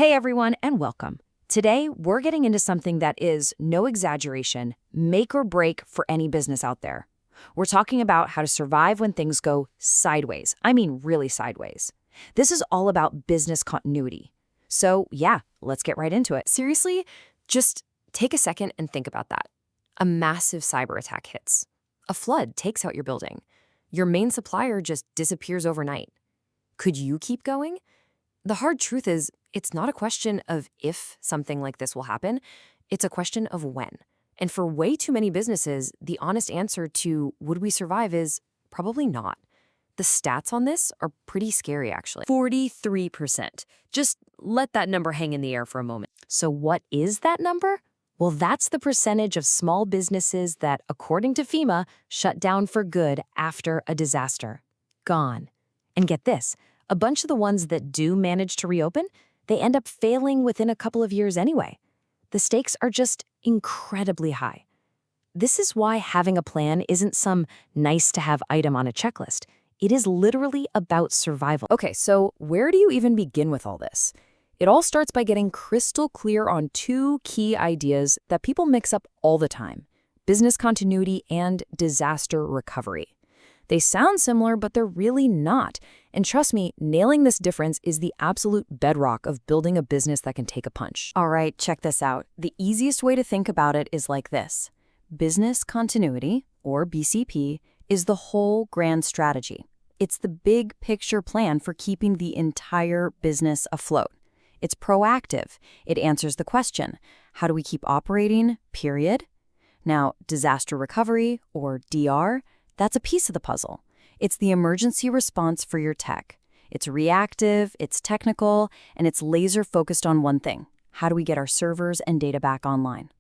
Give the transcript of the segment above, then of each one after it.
Hey everyone, and welcome. Today, we're getting into something that is, no exaggeration, make or break for any business out there. We're talking about how to survive when things go sideways. I mean, really sideways. This is all about business continuity. So, yeah, let's get right into it. Seriously, just take a second and think about that. A massive cyber attack hits. A flood takes out your building. Your main supplier just disappears overnight. Could you keep going? The hard truth is, it's not a question of if something like this will happen. It's a question of when. And for way too many businesses, the honest answer to would we survive is probably not. The stats on this are pretty scary, actually. 43%. Just let that number hang in the air for a moment. So what is that number? Well, that's the percentage of small businesses that, according to FEMA, shut down for good after a disaster. Gone. And get this, a bunch of the ones that do manage to reopen, they end up failing within a couple of years anyway. The stakes are just incredibly high. This is why having a plan isn't some nice-to-have item on a checklist. It is literally about survival. Okay, so where do you even begin with all this? It all starts by getting crystal clear on two key ideas that people mix up all the time: business continuity and disaster recovery. They sound similar, but they're really not. And trust me, nailing this difference is the absolute bedrock of building a business that can take a punch. All right, check this out. The easiest way to think about it is like this. Business continuity, or BCP, is the whole grand strategy. It's the big picture plan for keeping the entire business afloat. It's proactive. It answers the question, how do we keep operating, period? Now, disaster recovery, or DR, that's a piece of the puzzle. It's the emergency response for your tech. It's reactive, it's technical, and it's laser-focused on one thing. How do we get our servers and data back online?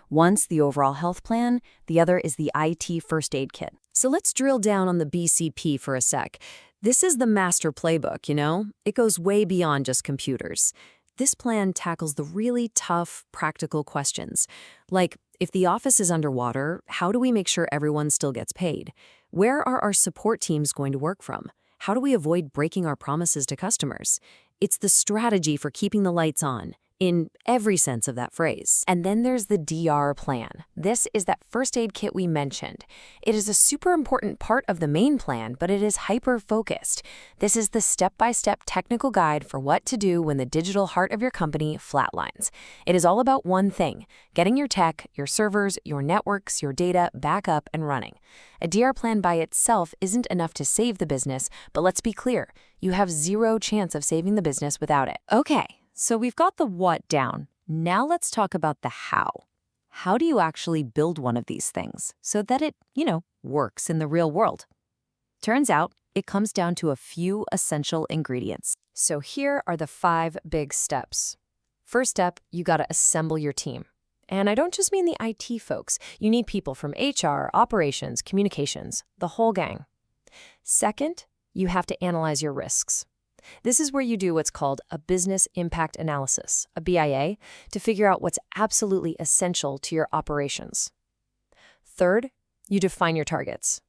One's the overall health plan, the other is the IT first aid kit. So let's drill down on the BCP for a sec. This is the master playbook, you know? It goes way beyond just computers. This plan tackles the really tough, practical questions. Like, if the office is underwater, how do we make sure everyone still gets paid? Where are our support teams going to work from? How do we avoid breaking our promises to customers? It's the strategy for keeping the lights on, in every sense of that phrase. And then there's the DR plan. This is that first aid kit we mentioned. It is a super important part of the main plan, but it is hyper-focused. This is the step-by-step technical guide for what to do when the digital heart of your company flatlines. It is all about one thing: getting your tech, your servers, your networks, your data back up and running. A DR plan by itself isn't enough to save the business, but let's be clear, you have zero chance of saving the business without it. Okay. So we've got the what down. Now let's talk about the how. How do you actually build one of these things so that it, works in the real world? Turns out it comes down to a few essential ingredients. So here are the 5 big steps. First step, you gotta assemble your team. And I don't just mean the IT folks. You need people from HR, operations, communications, the whole gang. Second, you have to analyze your risks. This is where you do what's called a business impact analysis, a BIA, to figure out what's absolutely essential to your operations. Third, you define your targets.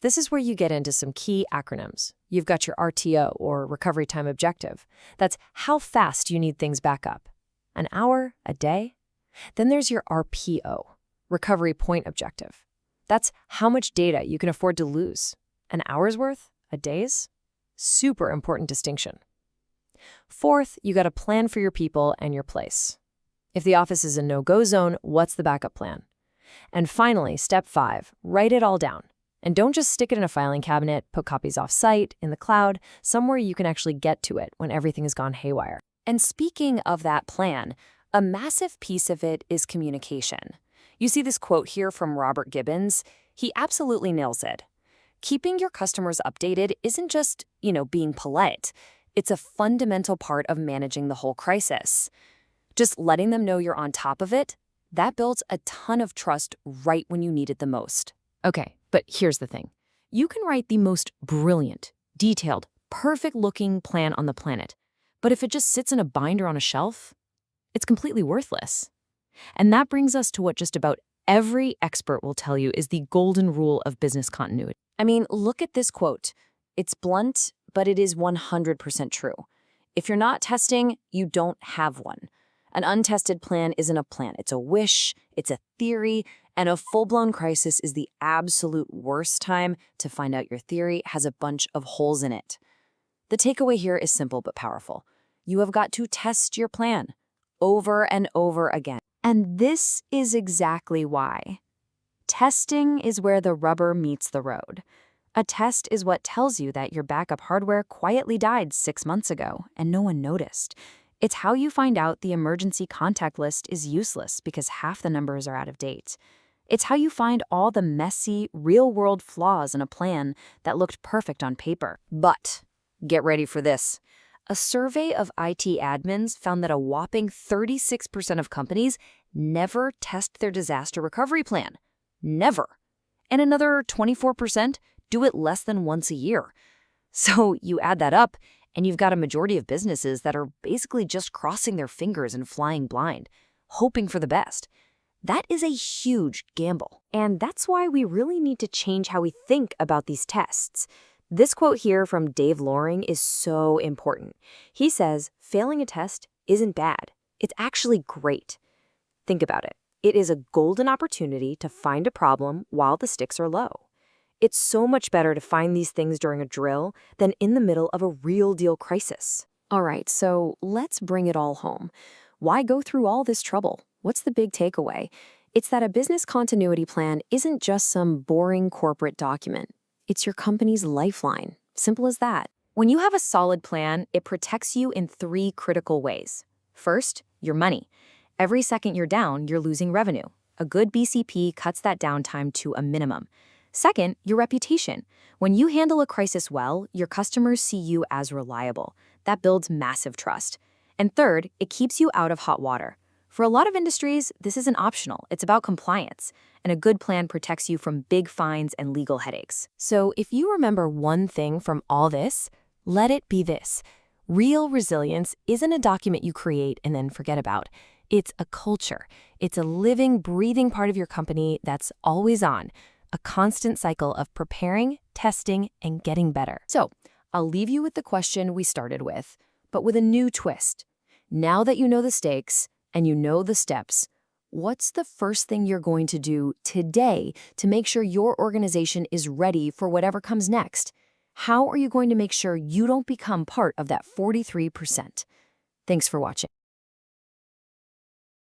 This is where you get into some key acronyms. You've got your RTO, or recovery time objective. That's how fast you need things back up. An hour, a day? Then there's your RPO, recovery point objective. That's how much data you can afford to lose. An hour's worth? A day's? Super important distinction. Fourth, you got to plan for your people and your place. If the office is a no-go zone, what's the backup plan? And finally, step 5, write it all down. And don't just stick it in a filing cabinet, put copies off-site, in the cloud, somewhere you can actually get to it when everything has gone haywire. And speaking of that plan, a massive piece of it is communication. You see this quote here from Robert Gibbons. He absolutely nails it. Keeping your customers updated isn't just, being polite. It's a fundamental part of managing the whole crisis. Just letting them know you're on top of it, that builds a ton of trust right when you need it the most. Okay, but here's the thing. You can write the most brilliant, detailed, perfect-looking plan on the planet, but if it just sits in a binder on a shelf, it's completely worthless. And that brings us to what just about every expert will tell you is the golden rule of business continuity. I mean, look at this quote. It's blunt, but it is 100% true. If you're not testing, you don't have one. An untested plan isn't a plan. It's a wish, it's a theory, and a full-blown crisis is the absolute worst time to find out your theory has a bunch of holes in it. The takeaway here is simple but powerful. You have got to test your plan over and over again. And this is exactly why. Testing is where the rubber meets the road. A test is what tells you that your backup hardware quietly died 6 months ago and no one noticed. It's how you find out the emergency contact list is useless because half the numbers are out of date. It's how you find all the messy, real-world flaws in a plan that looked perfect on paper. But get ready for this. A survey of IT admins found that a whopping 36% of companies never test their disaster recovery plan. Never. And another 24% do it less than once a year. So you add that up, and you've got a majority of businesses that are basically just crossing their fingers and flying blind, hoping for the best. That is a huge gamble. And that's why we really need to change how we think about these tests. This quote here from Dave Loring is so important. He says, failing a test isn't bad. It's actually great. Think about it. It is a golden opportunity to find a problem while the stakes are low. It's so much better to find these things during a drill than in the middle of a real-deal crisis. All right, so let's bring it all home. Why go through all this trouble? What's the big takeaway? It's that a business continuity plan isn't just some boring corporate document. It's your company's lifeline. Simple as that. When you have a solid plan, it protects you in 3 critical ways. First, your money. Every second you're down, you're losing revenue. A good BCP cuts that downtime to a minimum. Second, your reputation. When you handle a crisis well, your customers see you as reliable. That builds massive trust. And third, it keeps you out of hot water. For a lot of industries, this isn't optional. It's about compliance. And a good plan protects you from big fines and legal headaches. So if you remember one thing from all this, let it be this. Real resilience isn't a document you create and then forget about. It's a culture. It's a living, breathing part of your company that's always on. A constant cycle of preparing, testing, and getting better. So, I'll leave you with the question we started with, but with a new twist. Now that you know the stakes and you know the steps, what's the first thing you're going to do today to make sure your organization is ready for whatever comes next? How are you going to make sure you don't become part of that 43%? Thanks for watching.